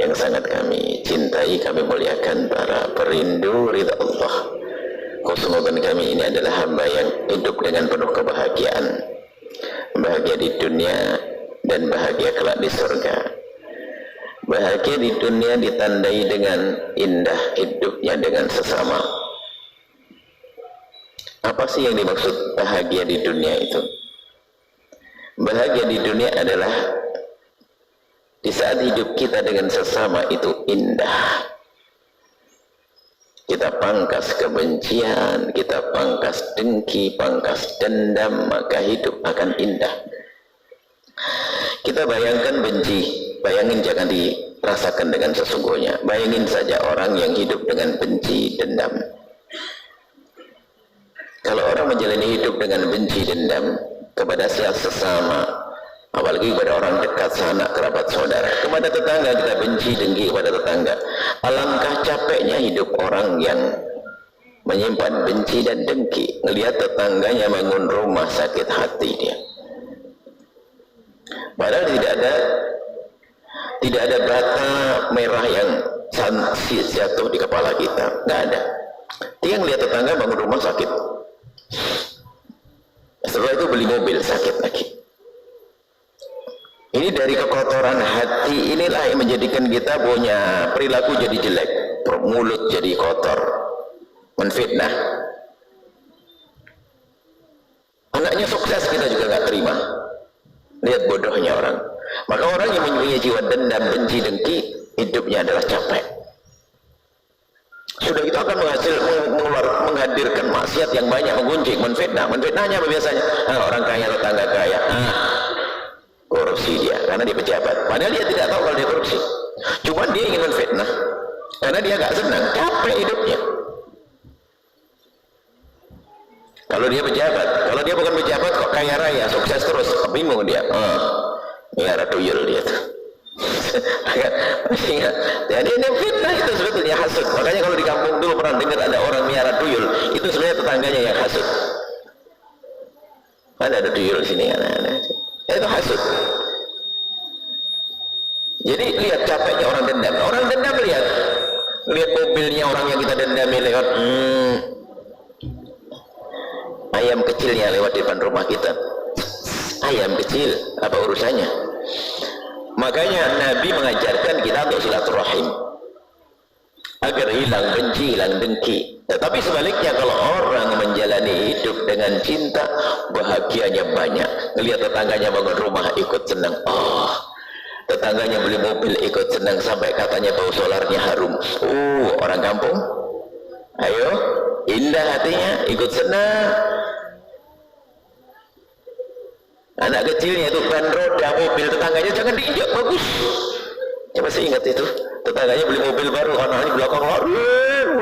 yang sangat kami cintai, kami muliakan, para perindu ridha Allah. Khusnudzon kami ini adalah hamba yang hidup dengan penuh kebahagiaan, bahagia di dunia dan bahagia kelak di surga. Bahagia di dunia ditandai dengan indah hidupnya dengan sesama. Apa sih yang dimaksud bahagia di dunia itu? Bahagia di dunia adalah di saat hidup kita dengan sesama itu indah. Kita pangkas kebencian, kita pangkas dengki, pangkas dendam, maka hidup akan indah. Kita bayangkan benci, bayangin jangan dirasakan dengan sesungguhnya. Bayangin saja orang yang hidup dengan benci, dendam. Kalau orang menjalani hidup dengan benci, dendam kepada sesama, apalagi kepada orang dekat, sanak, kerabat, saudara, kepada tetangga kita benci, dengki kepada tetangga. Alangkah capeknya hidup orang yang menyimpan benci dan dengki, melihat tetangganya bangun rumah, sakit hati dia. Padahal tidak ada bata merah yang jatuh di kepala kita, nggak ada. Dia ngelihat tetangga bangun rumah sakit, setelah itu beli mobil sakit lagi. Ini dari kekotoran hati inilah yang menjadikan kita punya perilaku jadi jelek, mulut jadi kotor, menfitnah. Anaknya sukses kita juga nggak terima, lihat bodohnya orang. Maka orang yang mempunyai jiwa dendam, benci, dengki, hidupnya adalah capek. Sudah itu akan menghadirkan maksiat yang banyak, menggunjing, menfitnah. Menfitnahnya apa biasanya? Orang kaya, tetangga kaya, korupsi dia, karena dia pejabat. Padahal dia tidak tahu kalau dia korupsi. Cuma dia ingin menfitnah, karena dia gak senang, capek hidupnya. Kalau dia pejabat, kalau dia bukan pejabat kok kaya raya, sukses terus, bingung dia. Miara tuyul dia tuh. Jadi ini fitnah itu sebetulnya hasud. Makanya kalau di kampung dulu pernah dengar ada orang miara tuyul, itu sebenarnya tetangganya yang hasud. Ada tuyul di sini, itu hasud. Jadi lihat capeknya orang dendam. Orang dendam lihat mobilnya orang yang kita dendami lewat ayam kecilnya lewat depan rumah kita. Ayam kecil, apa urusannya? Makanya Nabi mengajarkan kita untuk silaturahim agar hilang benci, hilang dengki. Tetapi sebaliknya, kalau orang menjalani hidup dengan cinta, bahagianya banyak. Melihat tetangganya bangun rumah ikut senang, tetangganya beli mobil ikut senang, sampai katanya bau solarnya harum. Orang kampung, ayo, indah hatinya, ikut senang. Anak kecilnya itu ban roda mobil tetangganya jangan diinjak, bagus. Coba saya ingat itu, tetangganya beli mobil baru, anaknya di belakang lari,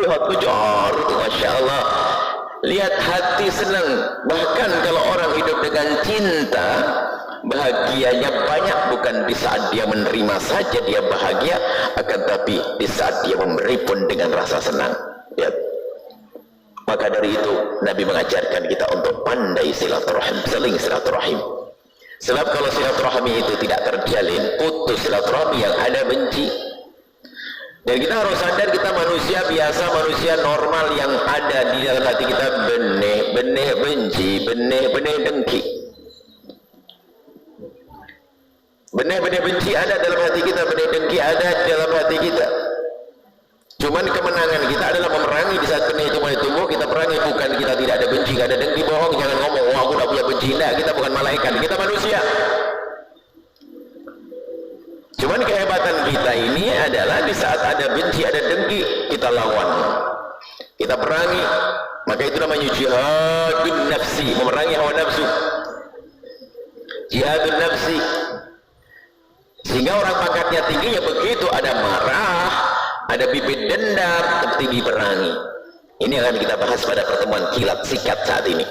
lihat kejar itu, masya Allah. Lihat hati senang. Bahkan kalau orang hidup dengan cinta, bahagianya banyak, bukan di saat dia menerima saja dia bahagia, akan tapi di saat dia memberi pun dengan rasa senang. Lihat. Maka dari itu Nabi mengajarkan kita untuk pandai silaturahim, saling silaturahim. Sebab kalau silaturahmi itu tidak terjalin, putus silaturahmi, yang ada benci. Dan kita harus sadar kita manusia biasa, manusia normal, yang ada di dalam hati kita benih-benih benci, benih-benih dengki. Benih-benih benci ada dalam hati kita, benih dengki ada dalam hati kita. Cuman kemenangan kita adalah memerangi. Di saat benih itu mulai tumbuh, kita perangi. Bukan kita tidak ada benci, tidak ada dengki, bohong. Jangan ngomong, aku tidak punya benci. Nah, kita bukan malaikat, kita manusia. Cuman kehebatan kita ini adalah di saat ada benci, ada dengki, kita lawan, kita perangi. Maka itu namanya jihadun nafsi, memerangi hawa nafsu. Jihadun nafsi. Sehingga orang pangkatnya tinggi, ya begitu ada marah, ada bibit dendam, tapi diperangi. Ini akan kita bahas pada pertemuan kilat sikat saat ini.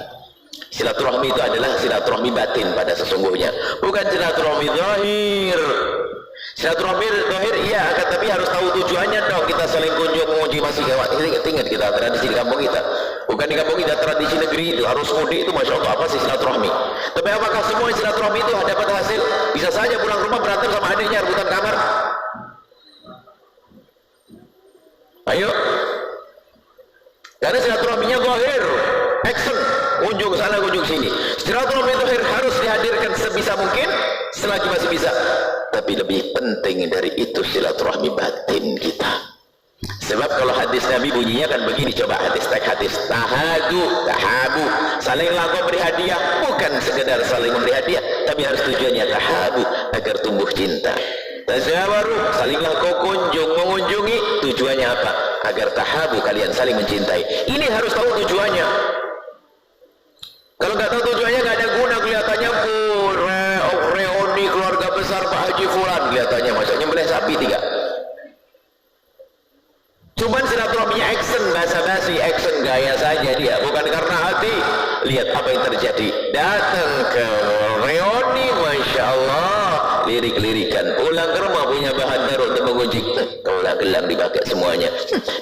Silaturahmi itu adalah silaturahmi batin pada sesungguhnya, bukan silaturahmi zahir. Silaturahmi zahir iya, tapi harus tahu tujuannya dong. Kita saling kunjung menguji masih gawat. Ingat kita tradisi di kampung kita, bukan di kampung kita, tradisi negeri itu harus mudik itu, masya Allah. Apa sih silaturahmi? Tapi apakah semua silaturahmi itu dapat hasil? Bisa saja pulang rumah berantem sama adiknya, rebutan kamar. Ayo. Karena silaturahminya zahir, action, kunjung sana kunjung sini. Silaturahmi zahir harus dihadirkan sebisa mungkin selagi masih bisa. Tapi lebih penting dari itu silaturahmi batin kita. Sebab kalau hadis Nabi bunyinya kan begini, coba hadis tahabu, saling lakukan beri hadiah, bukan sekedar saling memberi hadiah, tapi harus tujuannya tahabu, agar tumbuh cinta. Tazawaru, salinglah kau mengunjungi, tujuannya apa? Agar tahabu, kalian saling mencintai. Ini harus tahu tujuannya. Kalau nggak tahu tujuannya, nggak ada guna. Kelihatannya reuni keluarga besar Pak Haji Fulan, kelihatannya maksudnya nyembelih sapi 3. Cuman silaturahminya action, basa-basi, action, gaya saja dia, bukan karena hati. Lihat apa yang terjadi, datang ke reuni, Masya Allah, lirik-lirikan, pulang ke rumah punya bahan baru untuk menguji, gelang dipakai semuanya,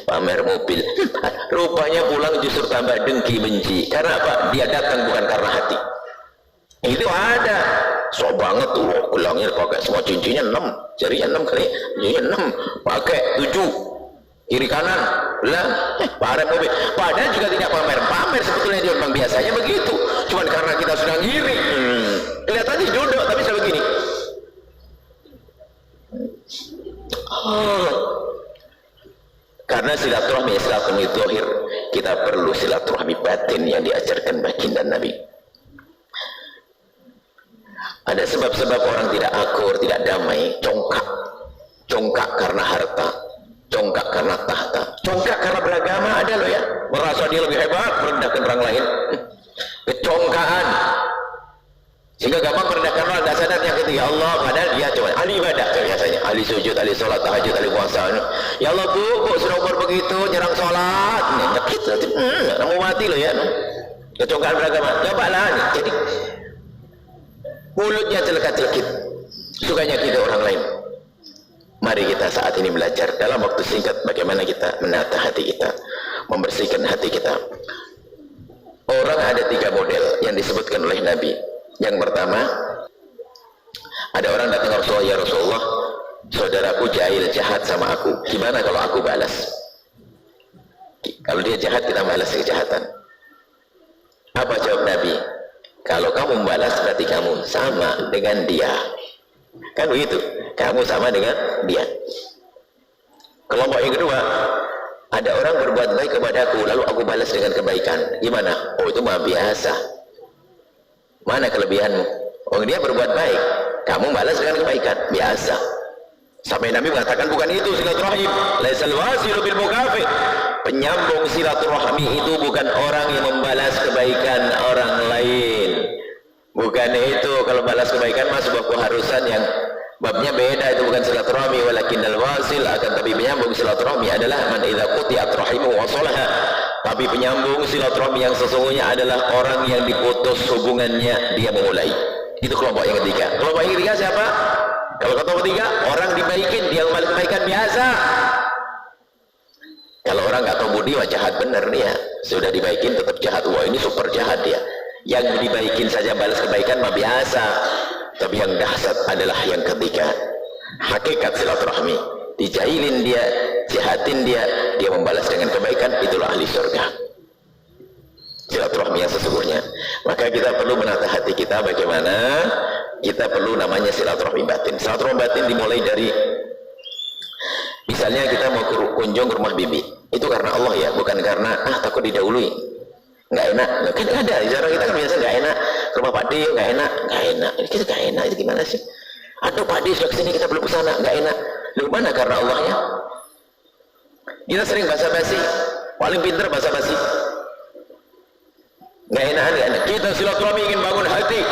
pamer mobil, rupanya pulang justru tambah dengki, benci. Karena apa? Dia datang bukan karena hati. Itu ada, so banget tuh, gelangnya pakai semua, cincinnya 6, jarinya 6 kali, jarinya 6, pakai 7 kiri kanan, belang, pamer mobil. Padahal juga tidak pamer sebetulnya dia memang biasanya begitu. Cuman karena kita sudah ngiri, kelihatannya jodoh, tapi saya begini. Karena silaturahmi zahir, kita perlu silaturahmi batin yang diajarkan baginda Nabi. Ada sebab-sebab orang tidak akur, tidak damai, congkak karena harta, congkak karena tahta, congkak karena beragama. Ada loh ya, merasa dia lebih hebat, merendahkan orang lain, kecongkaan, sehingga gampang merendahkan orang. Tidak sadar yang ketiga Allah, padahal dia cuma ahli ibadah biasanya, ahli sujud, ahli sholat, tahajud, ahli puasa. Ya Allah bu, sudah umur begitu jarang sholat, nyekit, mau mati loh ya, kecongkaan beragama. Cobalah, jadi mulutnya celekat-celekit, sukanya kita orang lain. Mari kita saat ini belajar dalam waktu singkat bagaimana kita menata hati kita, membersihkan hati kita. Orang ada 3 model yang disebutkan oleh Nabi. Yang pertama, ada orang datang ke Rasulullah, ya Rasulullah, saudaraku jahil jahat sama aku, gimana kalau aku balas? Kalau dia jahat, kita balas kejahatan. Apa jawab Nabi? Kalau kamu membalas berarti kamu sama dengan dia. Kan begitu, kamu sama dengan dia. Kelompok yang kedua, ada orang berbuat baik kepadaku lalu aku balas dengan kebaikan, gimana? Oh itu mah biasa. Mana kelebihanmu? Oh dia berbuat baik, kamu balas dengan kebaikan, biasa. Sampai Nabi mengatakan bukan itu silaturahim, laisal wasilu bil mukafi. Penyambung silaturahmi itu bukan orang yang membalas kebaikan orang lain. Bukan itu. Kalau balas kebaikan mah sebuah keharusan yang babnya beda, itu bukan silaturahmi. Walakinnal wasil, akan tapi penyambung silaturahmi adalah man idza quti'at rahimuhu wa salaha. Tapi penyambung silaturahmi yang sesungguhnya adalah orang yang diputus hubungannya dia memulai. Itu kelompok yang ketiga. Kelompok yang ketiga siapa? Kalau kelompok ketiga, orang dibaikin dia membalas kebaikan biasa. Kalau orang nggak tahu budi, wah jahat bener dia. Sudah dibaikin tetap jahat. Wah ini super jahat dia. Yang dibaikin saja balas kebaikan mah biasa. Tapi yang dahsyat adalah yang ketiga, hakikat silaturahmi. Dijahilin dia, jahatin dia, dia membalas dengan kebaikan, itulah ahli surga. Silaturahmi yang sesungguhnya. Maka kita perlu menata hati kita bagaimana kita perlu namanya silaturahmi batin. Silaturahmi batin dimulai dari, misalnya kita mau kunjung ke rumah bibi, itu karena Allah ya, bukan karena takut didahului, nggak enak. Kan ada cara kita kan biasa nggak enak, ke rumah Pak D nggak enak, ini kita nggak enak, itu gimana sih? Aduh Pak D sudah kesini kita belum kesana, nggak enak. Lu mana karena Allahnya? Kita sering basa-basi, paling pinter basa-basi. Nggak enak. Kita silaturahmi ingin bangun hati.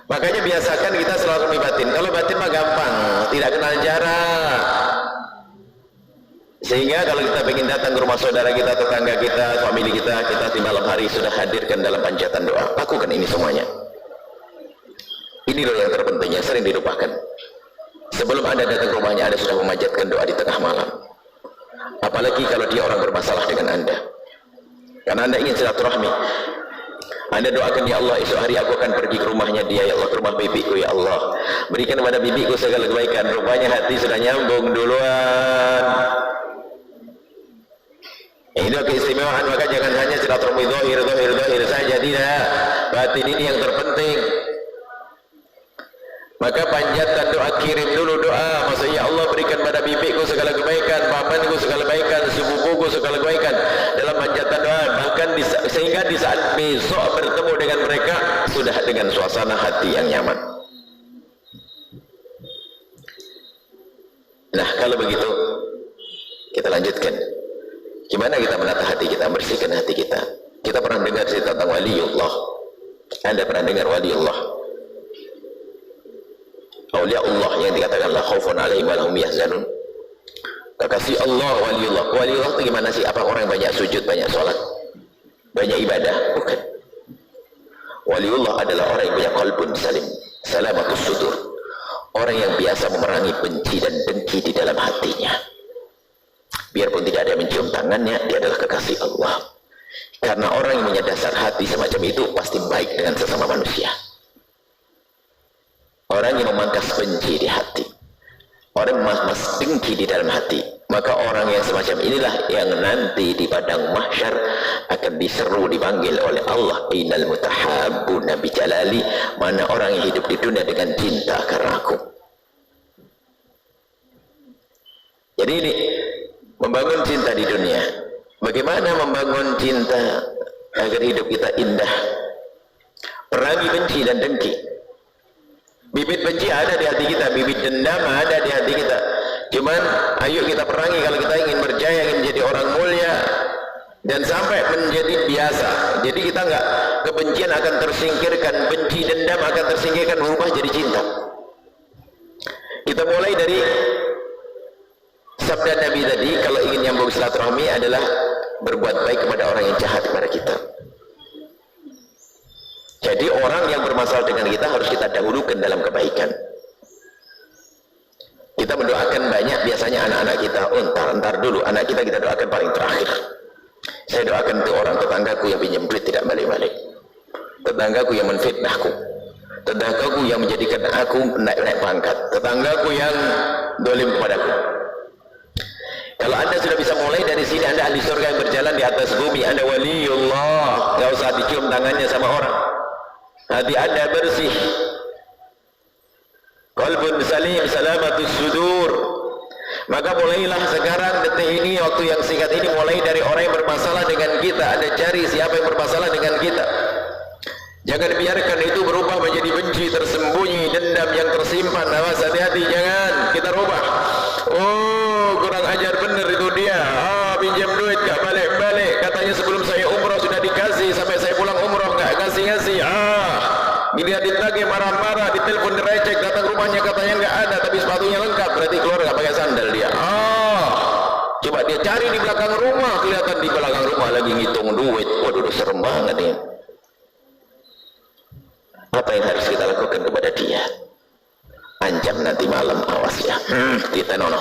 Makanya biasakan kita silaturahmi batin. Kalau batin mah gampang, tidak kenal jarak. Sehingga kalau kita ingin datang ke rumah saudara kita, tetangga kita, famili kita di malam hari sudah hadirkan dalam panjatan doa. Lakukan ini semuanya. Ini loh yang terpenting, yang sering dilupakan. Sebelum Anda datang ke rumahnya, Anda sudah memanjatkan doa di tengah malam. Apalagi kalau dia orang bermasalah dengan Anda. Karena Anda ingin silaturahmi. Anda doakan, ya Allah, esok hari aku akan pergi ke rumahnya dia, ya Allah, ke rumah bibiku, ya Allah, berikan kepada bibiku segala kebaikan. Rupanya hati sudah nyambung duluan. Ini keistimewaan. Maka jangan hanya silaturahmi zahir saja, tidak. Batin ini yang terpenting. Maka panjatkan doa, kirim dulu doa. Maksudnya, ya Allah, berikan pada bibiku segala kebaikan, pamanku segala kebaikan, sepupuku segala kebaikan, dalam panjatan doa. Bahkan sehingga di saat besok bertemu dengan mereka sudah dengan suasana hati yang nyaman. Nah, kalau begitu kita lanjutkan. Gimana kita menata hati kita, bersihkan hati kita. Kita pernah dengar cerita tentang waliullah. Anda pernah dengar waliullah? Aulia Allah yang dikatakan la khaufun alaihim wa lahum yahzanun. Kekasih Allah, waliullah. Waliullah itu gimana sih? Apa orang yang banyak sujud, banyak sholat, banyak ibadah? Bukan. Waliullah adalah orang yang punya qalbun salim, salamatus sudur. Orang yang biasa memerangi benci dan dengki di dalam hatinya. Biarpun tidak ada yang mencium tangannya, dia adalah kekasih Allah. Karena orang yang punya dasar hati semacam itu pasti baik dengan sesama manusia. Orang yang memangkas benci di hati, orang yang memangkas dengki di dalam hati, maka orang yang semacam inilah yang nanti di padang mahsyar akan diseru, dipanggil oleh Allah, innal mutahabbuna bi jalali, mana orang yang hidup di dunia dengan cinta karena aku. Jadi ini membangun cinta di dunia. Bagaimana membangun cinta agar hidup kita indah? Perangi benci dan dengki. Bibit benci ada di hati kita, bibit dendam ada di hati kita. Cuman ayo kita perangi kalau kita ingin berjaya, ingin menjadi orang mulia dan sampai menjadi biasa. Jadi kita enggak, kebencian akan tersingkirkan, benci dendam akan tersingkirkan, berubah jadi cinta. Kita mulai dari sabda Nabi tadi, kalau ingin nyambung silaturahmi adalah berbuat baik kepada orang yang jahat kepada kita. Jadi orang yang bermasalah dengan kita harus kita dahulukan dalam kebaikan. Kita mendoakan banyak biasanya anak-anak kita, entar dulu, anak kita doakan paling terakhir. Saya doakan itu orang tetanggaku yang pinjam duit tidak balik-balik, tetanggaku yang menfitnahku, tetanggaku yang menjadikan aku naik pangkat, tetanggaku yang dolim kepadaku. Kalau Anda sudah bisa mulai dari sini, Anda ahli surga yang berjalan di atas bumi, Anda waliullah, gak usah dicium tangannya sama orang. Hati Anda bersih, qalbun salim, salamatus sudur. Maka mulailah sekarang, detik ini, waktu yang singkat ini, mulai dari orang yang bermasalah dengan kita. Anda cari siapa yang bermasalah dengan kita. Jangan biarkan itu berubah menjadi benci tersembunyi, dendam yang tersimpan. Awas, hati-hati, jangan kita rubah. Oh, kurang ajar bener itu dia. Pinjam duit gak balik-balik, katanya sebelum saya umroh sudah dikasih, sampai saya pulang umroh gak kasih-ngasih. Dia ditagih, marah-marah, ditelepon, direcek, datang rumahnya katanya nggak ada, tapi sepatunya lengkap, berarti keluar nggak pakai sandal dia. Coba dia cari di belakang rumah, kelihatan di belakang rumah lagi ngitung duit. Waduh, serem banget ini. Apa yang harus kita lakukan kepada dia? Ancam nanti malam, awas ya. Kita nono.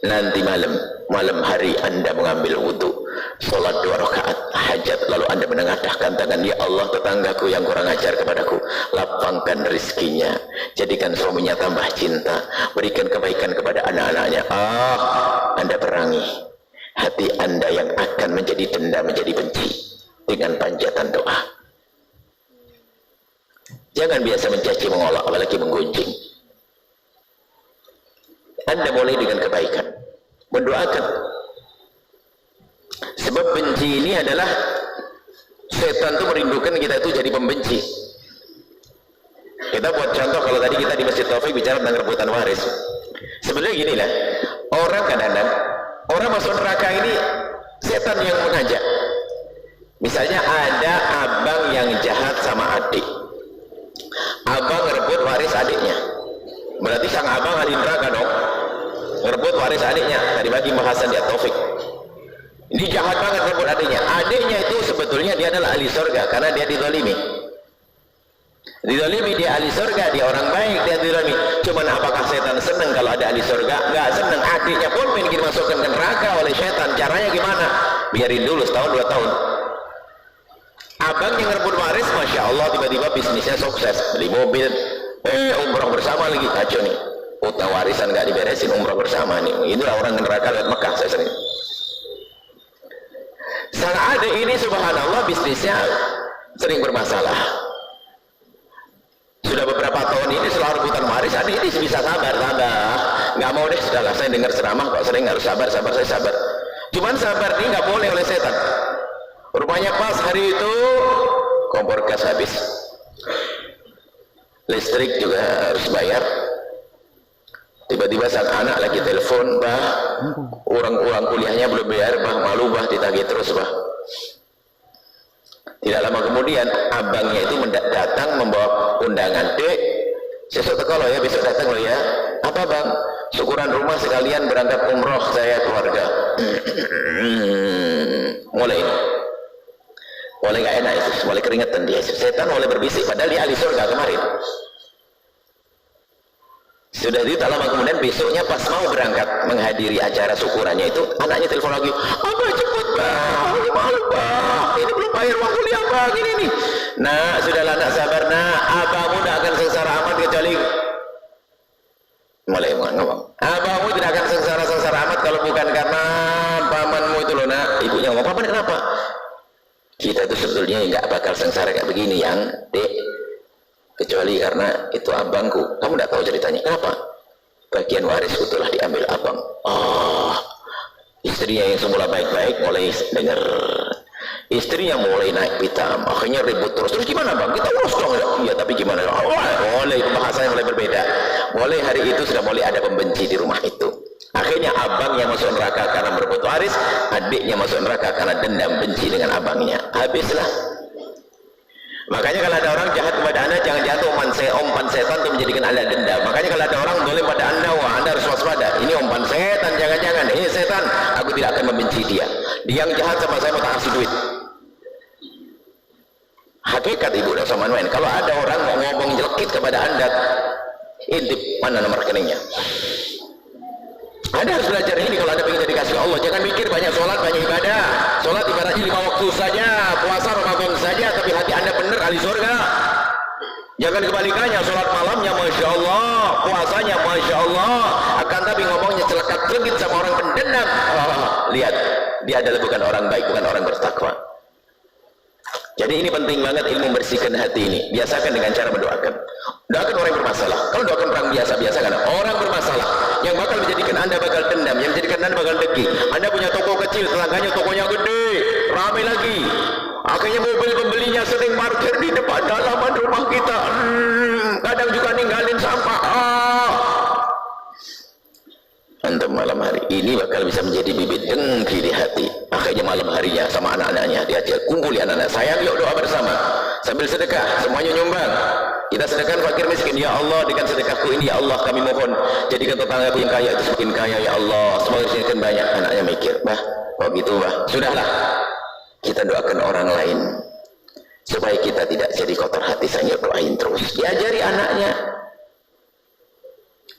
Nanti malam hari Anda mengambil wudhu, sholat 2 rakaat hajat, lalu Anda menengadahkan tangan, ya Allah, tetanggaku yang kurang ajar kepadaku, lapangkan rizkinya, jadikan suaminya tambah cinta, berikan kebaikan kepada anak-anaknya. Anda perangi hati Anda yang akan menjadi dendam, menjadi benci dengan panjatan doa. Jangan biasa mencaci, mengolok, apalagi menggunjing. Anda mulai dengan kebaikan, mendoakan. Sebab benci ini adalah setan itu merindukan kita itu jadi pembenci. Kita buat contoh, kalau tadi kita di Masjid Taufik bicara tentang rebutan waris. Sebenarnya gini lah, orang kadang-kadang orang masuk neraka ini setan yang mengajak. Misalnya ada abang yang jahat sama adik, abang rebut waris adiknya, berarti sang abang ahli neraka dong, ngerebut waris adiknya. Tadi bagi bahasan di Taufik, ini jahat banget rebut adiknya. Adiknya itu sebetulnya dia adalah ahli surga karena dia dizalimi. Dizalimi, dia ahli surga, dia orang baik, dia dizalimi. Cuman apakah setan senang kalau ada ahli surga? Enggak senang. Adiknya pun ingin dimasukkan ke neraka oleh setan. Caranya gimana? Biarin dulu setahun 2 tahun. abang yang ngerebut waris, Masya Allah, tiba-tiba bisnisnya sukses, beli mobil, umroh bersama lagi, kacau nih, utang warisan gak diberesin, umroh bersama nih. Inilah orang neraka lihat Mekah, saya sering. Sang adik ini subhanallah bisnisnya sering bermasalah. Sudah beberapa tahun ini selalu rebutan waris, adik ini bisa sabar, nggak mau deh, sudahlah saya dengar ceramah kok sering harus sabar, saya sabar. Cuman sabar ini nggak boleh oleh setan. Rupanya pas hari itu kompor gas habis, listrik juga harus bayar. Tiba-tiba sang anak lagi telepon, bah, uang kuliahnya belum bayar, bah, malu bah, ditagih terus bah. Tidak lama kemudian abangnya itu datang membawa undangan, dek, besok teko loh ya, besok datang loh ya. Apa bang? Syukuran rumah sekalian berangkat umroh saya keluarga. Mulai nggak enak itu, mulai keringetan dia. Setan mulai berbisik, padahal dia ahli surga kemarin. Sudah itu tak lama kemudian besoknya pas mau berangkat menghadiri acara syukurannya itu, anaknya telepon lagi, abah cepet bang, ini malu bang, ini belum bayar uang kuliah bang, ini nih. Nah sudahlah nak sabar nak, abahmu tidak akan sengsara amat kecuali mulai ngomong, abahmu tidak akan sengsara amat kalau bukan karena pamanmu itu loh nak. Ibunya ngomong, paman kenapa? Kita itu sebetulnya nggak bakal sengsara kayak begini yang dek, kecuali karena itu abangku. Kamu tidak tahu ceritanya. Kenapa? Bagian warisku telah diambil abang. Oh, istrinya yang semula baik-baik mulai dengar, istrinya mulai naik pitam, akhirnya ribut terus gimana bang? Kita urus dong ya. Iya tapi gimana? Boleh, bahasanya mulai berbeda. Mulai hari itu sudah mulai ada pembenci di rumah itu. Akhirnya abang yang masuk neraka karena berebut waris, adiknya masuk neraka karena dendam benci dengan abangnya. Habislah. Makanya kalau ada orang jahat kepada anda, jangan jatuh umpan setan untuk menjadikan anda dendam. Makanya kalau ada orang zalim pada anda, wah anda harus waspada. Ini umpan setan, jangan-jangan. Ini setan, aku tidak akan membenci dia. Dia yang jahat sama saya mau tak kasih duit. Hakikat ibu dan sama main. Kalau ada orang mau ngomong jelekit kepada anda, intip mana nomor rekeningnya. Anda harus belajar ini kalau anda ingin dikasih Allah. Jangan mikir banyak sholat, banyak ibadah. Sholat ibaratnya 5 waktu saja, puasa Ramadan saja, tapi hati anda benar ahli surga. Jangan kebalikannya, sholat malamnya Masya Allah, puasanya Masya Allah, akan tapi ngomongnya celekat-celekit sama orang pendendam. Lihat, dia adalah bukan orang baik, bukan orang bertakwa. Jadi ini penting banget ilmu membersihkan hati ini. Biasakan dengan cara mendoakan. Doakan orang yang bermasalah. Kalau doakan orang biasa kan orang bermasalah yang bakal menjadikan anda bakal dendam, yang menjadikan anda bakal dengki. Anda punya toko kecil, tetangganya tokonya gede, ramai lagi. Akhirnya mobil pembelinya sering parkir di depan halaman rumah kita. Kadang juga ninggalin sampah. Antum malam hari ini bakal bisa menjadi bibit dengki di hati. Akhirnya malam harinya sama anak-anaknya dia kumpuli anak-anak, sayang yuk doa bersama sambil sedekah, semuanya nyumbang. Kita sedekahkan fakir miskin, ya Allah dengan sedekahku ini ya Allah kami mohon jadikan tetanggaku yang kaya itu semakin kaya ya Allah, semoga disediakan banyak. Anaknya mikir, bah kok gitu bah, sudahlah kita doakan orang lain supaya kita tidak jadi kotor hati. Saya doain terus, diajari anaknya.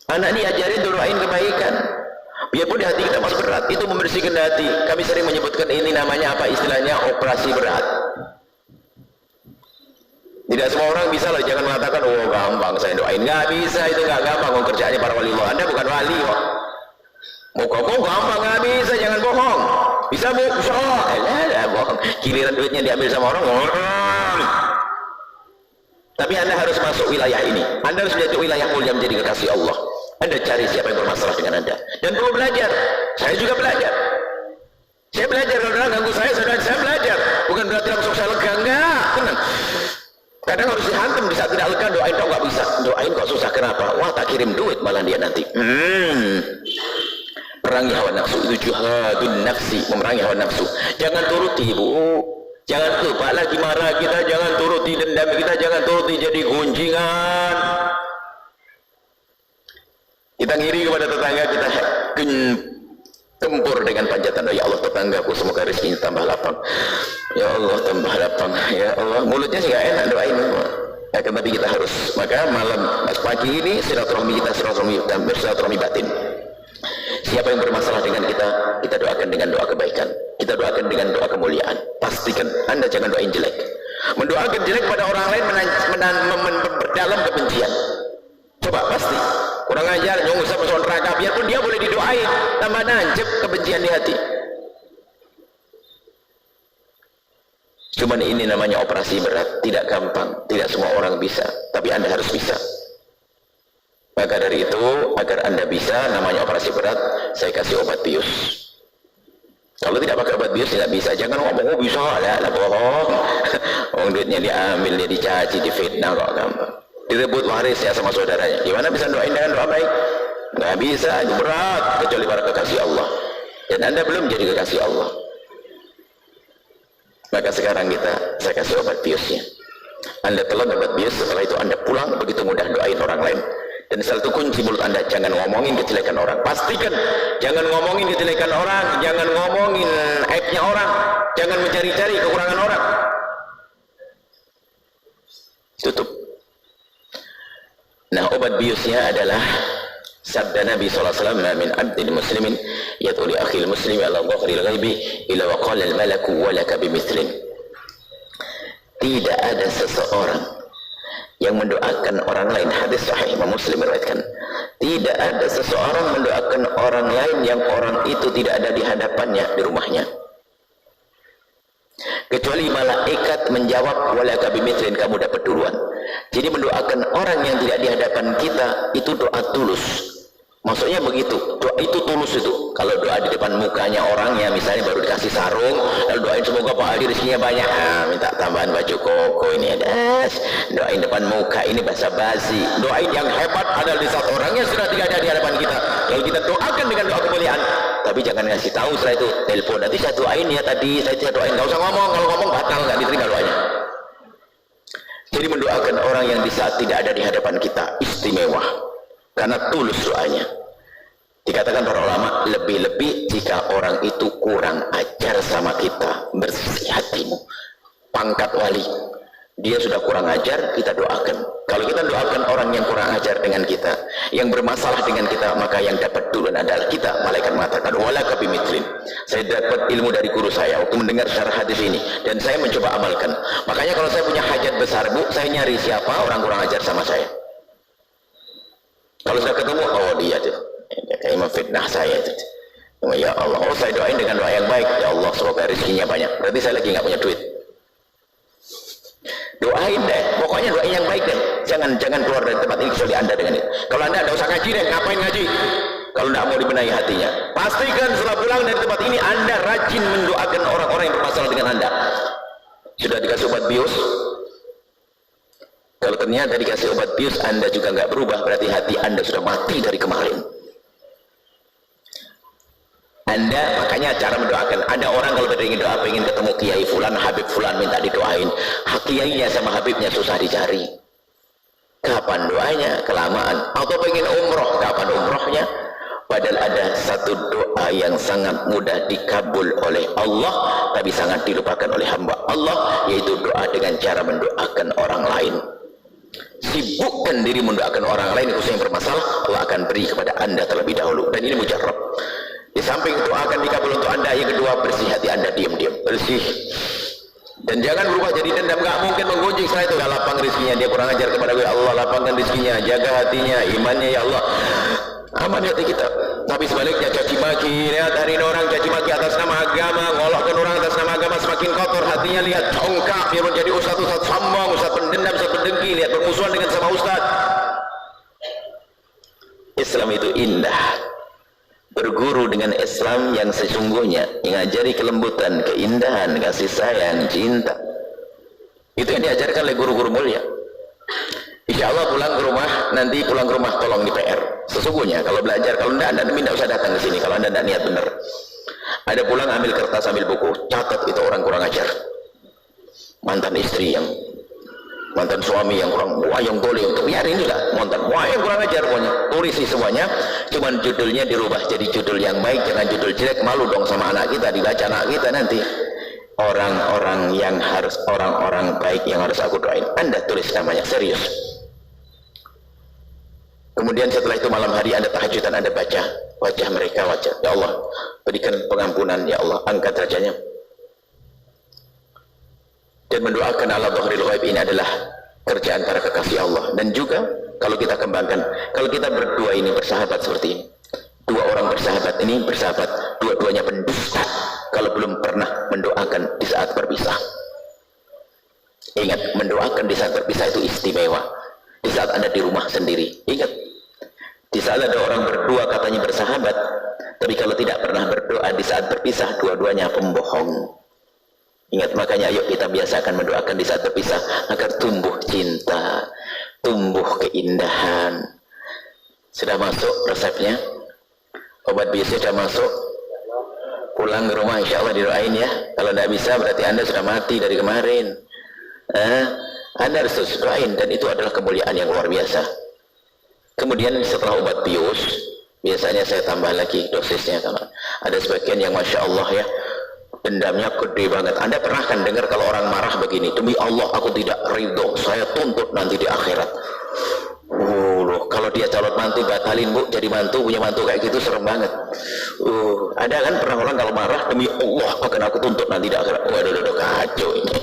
Anak ini ajarin doain kebaikan. Biarpun di hati kita masih berat, itu membersihkan hati. Kami sering menyebutkan ini namanya apa istilahnya operasi berat. Tidak semua orang bisa loh, jangan mengatakan oh gampang saya doain. Nggak bisa, itu nggak gampang. Kerjaannya para wali Allah. Anda bukan wali kok. Mau gampang, nggak bisa, jangan bohong. Bisa bu, bisa. Bohong. Giliran duitnya diambil sama orang. Tapi anda harus masuk wilayah ini. Anda harus menjadi wilayah mulia menjadi kekasih Allah. Anda cari siapa yang bermasalah dengan anda. Dan perlu belajar. Saya juga belajar. Saya belajar kalau orang ganggu saya belajar. Bukan berarti langsung saya lega, enggak. Tenang. Kadang harus dihantam, bisa tidak lega, doain kok nggak bisa. Doain kok susah, kenapa? Wah tak kirim duit malah dia nanti. Perangi hawa nafsu itu jihadun nafsi, memerangi hawa nafsu. Jangan turuti ibu. Jangan lupa lagi marah kita, jangan turuti dendam kita, jangan turuti jadi gunjingan. Kita ngiri kepada tetangga, kita tempur dengan panjatan, ya Allah tetanggaku semoga rezekinya tambah lapang, ya Allah tambah lapang, ya Allah. Mulutnya sih gak enak doain, tapi kita harus. Maka malam pagi ini silaturahmi kita, silaturahmi batin. Siapa yang bermasalah dengan kita doakan dengan doa kebaikan, kita doakan dengan doa kemuliaan. Pastikan anda jangan doain jelek. Mendoakan jelek pada orang lain memperdalam kebencian. Coba pasti kurang ajar, nyungsep masuk neraka, biarpun dia boleh didoain, tambah nancep kebencian di hati. Cuman ini namanya operasi berat, tidak gampang, tidak semua orang bisa, tapi Anda harus bisa. Maka dari itu, agar Anda bisa, namanya operasi berat, saya kasih obat bius. Kalau tidak pakai obat bius tidak bisa. Jangan ngomong, oh bisa lah bohong. Orang duitnya diambil, dia dicaci, difitnah kok gampang. Direbut warisnya sama saudaranya. Gimana bisa doain dengan doa baik? Nggak bisa, itu berat, kecuali para kekasih Allah. Dan Anda belum jadi kekasih Allah. Maka sekarang saya kasih obat biusnya. Anda telan obat bius, setelah itu Anda pulang, begitu mudah doain orang lain. Dan satu kunci mulut Anda, jangan ngomongin kejelekan orang. Pastikan, jangan ngomongin kejelekan orang, jangan ngomongin aibnya orang, jangan mencari-cari kekurangan orang. Tutup. Nah, obat biusnya adalah sabda Nabi SAW, min abdin muslimin yatuli akhil muslimi ala dhahril ghaibi ila wa qala al malaku walaka bimithlin. Tidak ada seseorang yang mendoakan orang lain, hadis sahih Imam Muslim meriwayatkan, tidak ada seseorang mendoakan orang lain yang orang itu tidak ada di hadapannya, di rumahnya, kecuali malaikat menjawab walaka bimithlin, kamu dapat duluan. Jadi mendoakan orang yang tidak di hadapan kita itu doa tulus. Maksudnya begitu, doa itu tulus itu. Kalau doa di depan mukanya orangnya, misalnya baru dikasih sarung, lalu doain semoga Pak Adi rezekinya banyak, minta tambahan baju koko ini ada, doain depan muka ini basa-basi. Doain yang hebat adalah di saat orangnya sudah tidak ada di hadapan kita, lalu kita doakan dengan doa kemuliaan. Tapi jangan ngasih tahu setelah itu, telepon nanti saya doain ya tadi, saya tidak doain, nggak usah ngomong, kalau ngomong batal, nggak diterima doanya. Jadi mendoakan orang yang di saat tidak ada di hadapan kita istimewa, karena tulus doanya. Dikatakan para ulama, lebih-lebih jika orang itu kurang ajar sama kita, bersih hatimu, pangkat wali, dia sudah kurang ajar, kita doakan. Kalau kita doakan orang yang kurang ajar dengan kita, yang bermasalah dengan kita, maka yang dapat duluan adalah kita. Malaikat mengatakan walaka bimithlin. Saya dapat ilmu dari guru saya waktu mendengar syarah hadis ini, dan saya mencoba amalkan. Makanya kalau saya punya hajat besar, Bu, saya nyari siapa orang kurang ajar sama saya. Kalau sudah ketemu, oh dia tuh kayak memfitnah saya itu. Ya Allah, oh saya doain dengan doa yang baik, ya Allah semoga rezekinya banyak. Berarti saya lagi nggak punya duit. Doain deh, pokoknya doain yang baik deh. Jangan keluar dari tempat ini kecuali Anda dengan itu. Kalau Anda tidak usah ngaji deh, ngapain ngaji? Kalau tidak mau dibenahi hatinya, pastikan setelah pulang dari tempat ini Anda rajin mendoakan orang-orang yang bermasalah dengan Anda. Sudah dikasih obat bius? Kalau ternyata dikasih obat bius Anda juga nggak berubah, berarti hati Anda sudah mati dari kemarin. Anda, makanya cara mendoakan, ada orang kalau ingin doa, ingin ketemu Kiai Fulan, Habib Fulan, minta didoain. Kiainya sama Habibnya susah dicari. Kapan doanya? Kelamaan. Atau pengen umroh, kapan umrohnya? Padahal ada satu doa yang sangat mudah dikabul oleh Allah, tapi sangat dilupakan oleh hamba Allah, yaitu doa dengan cara mendoakan orang lain. Sibukkan diri mendoakan orang lain, khususnya yang bermasalah, Allah akan beri kepada Anda terlebih dahulu. Dan ini mujarab. Di samping itu akan dikabul untuk Anda. Yang kedua, bersih hati Anda, diam-diam, bersih. Dan jangan berubah jadi dendam, nggak mungkin menggunjing. Setelah itu, lapang rezekinya, dia kurang ajar kepada gue, Allah lapangkan rezekinya, jaga hatinya, imannya ya Allah, aman hati kita. Tapi sebaliknya caci maki, lihat hari ini orang caci maki atas nama agama, ngolokkan orang atas nama agama, semakin kotor hatinya. Lihat congkak, dia menjadi ustaz sombong, ustaz pendendam, ustaz pendengki, lihat bermusuhan dengan sama ustaz. Islam itu indah. Berguru dengan Islam yang sesungguhnya, mengajari kelembutan, keindahan, kasih sayang, cinta. Itu yang diajarkan oleh guru-guru mulia. Insya Allah pulang ke rumah, nanti pulang ke rumah tolong di PR. Sesungguhnya kalau belajar, kalau Anda tidak usah datang ke sini kalau Anda tidak niat benar. Ada pulang ambil kertas, ambil buku, catat itu orang kurang ajar. Mantan istri yang, mantan suami yang kurang, wah yang boleh untuk biarin juga, mantan wah yang kurang ajar pokoknya. Tulisi semuanya, cuman judulnya dirubah jadi judul yang baik, jangan judul jelek, malu dong sama anak kita, dibaca anak kita nanti. Orang-orang yang harus, orang-orang baik yang harus aku doain, Anda tulis namanya, serius. Kemudian setelah itu malam hari Anda tahajudan, Anda baca wajah mereka, wajah ya Allah, berikan pengampunan ya Allah, angkat derajatnya. Dan mendoakan ala dhahril ghaib ini adalah kerjaan para kekasih Allah. Dan juga kalau kita kembangkan, kalau kita berdua ini bersahabat seperti ini, dua orang bersahabat ini bersahabat, dua-duanya pendusta kalau belum pernah mendoakan di saat berpisah. Ingat, mendoakan di saat berpisah itu istimewa. Di saat Anda di rumah sendiri, ingat, di saat ada orang berdua katanya bersahabat, tapi kalau tidak pernah berdoa di saat berpisah, dua-duanya pembohong. Ingat, makanya ayo kita biasakan mendoakan di saat berpisah agar tumbuh cinta, tumbuh keindahan. Sudah masuk resepnya? Obat biusnya sudah masuk? Pulang ke rumah insya Allah didoain ya. Kalau tidak bisa berarti Anda sudah mati dari kemarin. Anda harus terus doain, dan itu adalah kemuliaan yang luar biasa. Kemudian setelah obat bius, biasanya saya tambah lagi dosisnya. Ada sebagian yang Masya Allah ya, dendamnya gede banget. Anda pernah kan dengar kalau orang marah begini, demi Allah aku tidak ridho, saya tuntut nanti di akhirat. Kalau dia calon mantu batalin bu, jadi mantu, punya mantu kayak gitu serem banget. Ada kan pernah orang kalau marah, demi Allah akan aku tuntut nanti di akhirat. Waduh, kacau ini.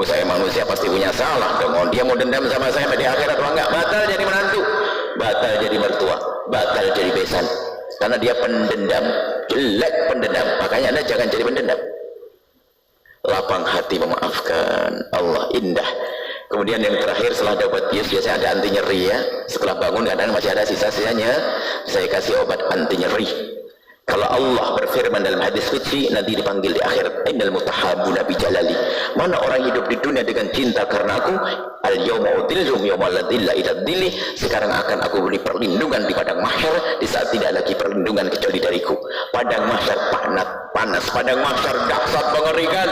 Saya manusia pasti punya salah dong. Dia mau dendam sama saya di akhirat, enggak, batal jadi menantu, batal jadi mertua, batal jadi besan. Karena dia pendendam, jelek pendendam. Makanya Anda jangan jadi pendendam. Lapang hati memaafkan, Allah indah. Kemudian yang terakhir setelah ada obat bius, biasanya ada anti nyeri ya. Setelah bangun kadang masih ada sisa-sisanya, saya kasih obat anti nyeri. Kalau Allah berfirman dalam hadis qudsi, nanti dipanggil di akhirat, innal mutahabbuna bi jalali. Mana orang hidup di dunia dengan cinta karena aku, al yauma udillum yauma la dhilla illa dhilli. Sekarang akan aku beri perlindungan di padang mahsyar di saat tidak lagi perlindungan kecuali dariku. Padang mahsyar panas, padang mahsyar dahsyat mengerikan.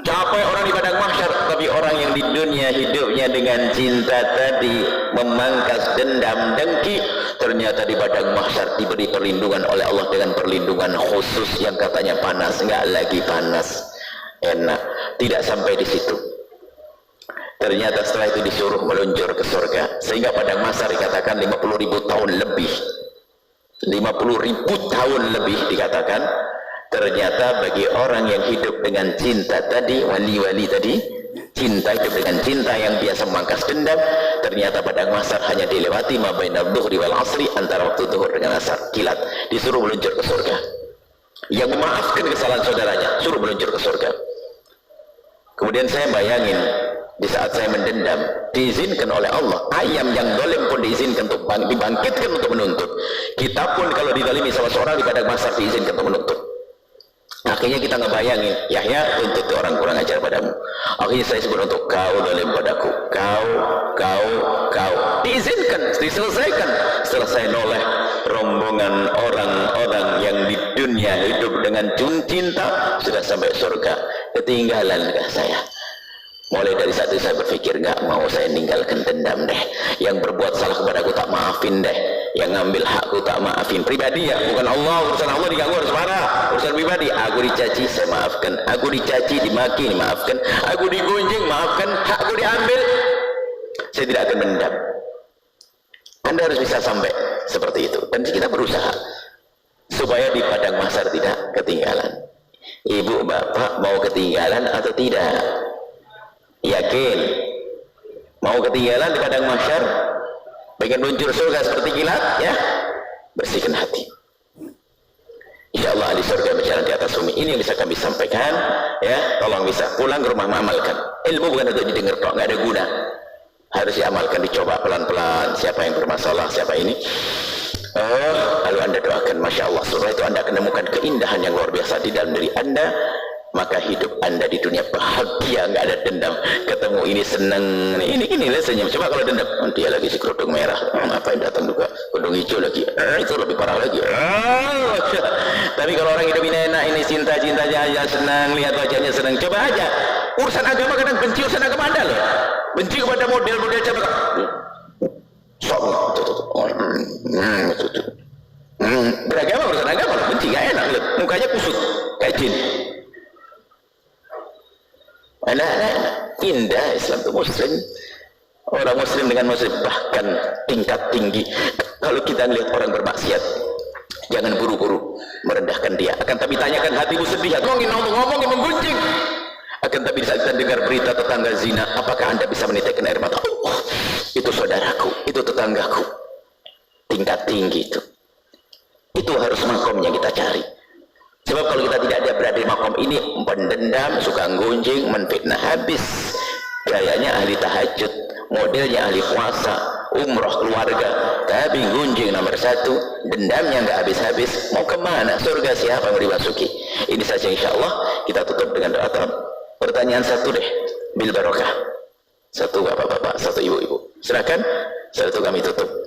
Capek orang di padang mahsyar, tapi orang yang di dunia hidupnya dengan cinta tadi, memangkas dendam, dengki, ternyata di padang mahsyar diberi perlindungan oleh Allah dengan perlindungan khusus yang katanya panas, enggak lagi panas, enak. Tidak sampai di situ, ternyata setelah itu disuruh meluncur ke surga, sehingga padang mahsyar dikatakan 50.000 tahun lebih, 50.000 tahun lebih dikatakan. Ternyata bagi orang yang hidup dengan cinta tadi, wali-wali tadi, cinta hidup dengan cinta yang biasa memangkas dendam, ternyata padang mahsyar hanya dilewati ma bainadh dhuhri wal asri, antara waktu zuhur dengan asar, kilat, disuruh meluncur ke surga. Yang memaafkan kesalahan saudaranya suruh meluncur ke surga. Kemudian saya bayangin, di saat saya mendendam, diizinkan oleh Allah, ayam yang dolim pun diizinkan untuk dibangkitkan untuk menuntut. Kita pun kalau didalimi salah seorang di padang mahsyar diizinkan untuk menuntut. Akhirnya kita ngebayangin, Yahya tuntut orang kurang ajar padamu. Akhirnya saya sebut untuk kau dolim padaku, kau diizinkan, diselesaikan. Setelah saya noleh rombongan orang-orang yang di dunia hidup dengan cinta sudah sampai surga, ketinggalankah saya? Mulai dari saat itu saya berpikir, nggak mau saya ninggalkan dendam deh. Yang berbuat salah kepadaku tak maafin deh. Yang ngambil hakku tak maafin. Pribadi ya, bukan Allah. Urusan Allah diganggu harus marah. Urusan pribadi, aku dicaci saya maafkan. Aku dicaci, dimaki, dimaafkan. Aku digunjing, maafkan. Hakku diambil, saya tidak akan mendendam. Anda harus bisa sampai seperti itu. Dan kita berusaha supaya di padang mahsyar tidak ketinggalan. Ibu bapak mau ketinggalan atau tidak? Yakin mau ketinggalan di padang mahsyar, pengen luncur surga seperti kilat ya? Bersihkan hati, insya Allah ahli surga berjalan di atas bumi. Ini yang bisa kami sampaikan ya. Tolong bisa pulang ke rumah mengamalkan. Ilmu bukan untuk didengar kok, nggak ada guna, harus diamalkan, dicoba pelan-pelan. Siapa yang bermasalah, siapa ini, lalu Anda doakan, Masya Allah, surah itu Anda akan menemukan keindahan yang luar biasa di dalam diri Anda. Maka hidup Anda di dunia bahagia, nggak ada dendam. Ketemu ini senang, ini senyum. Coba kalau dendam, dia lagi si kerudung merah, ngapain datang juga kerudung hijau lagi, itu lebih parah lagi. Tapi kalau orang hidup ini enak, ini cinta-cintanya aja senang, lihat wajahnya senang. Coba aja, urusan agama kadang benci urusan agama Anda loh, benci kepada model-model coba. Beragama urusan agama loh, benci, gak enak loh, mukanya kusut kayak jin. Anak-anak indah. Islam itu muslim, orang muslim dengan muslim, bahkan tingkat tinggi. Kalau kita melihat orang bermaksiat, jangan buru-buru merendahkan dia, akan tapi tanyakan hatimu sedih, ngomongin menggunjing, akan akan tapi saat kita dengar berita tetangga zina, apakah anda bisa menitikkan air mata? Oh, itu saudaraku, itu tetanggaku, tingkat tinggi itu harus makomnya kita cari. Sebab kalau kita tidak ada berada di makom ini, pendendam, suka gunjing, menfitnah, habis gayanya ahli tahajud, modelnya ahli puasa, umroh keluarga, tapi gunjing nomor 1, dendamnya nggak habis-habis, mau kemana? Surga siapa yang dimasuki? Ini saja insyaallah kita tutup dengan doa. Pertanyaan satu deh, bil barokah. Satu bapak-bapak, satu ibu-ibu. Silakan, satu kami tutup.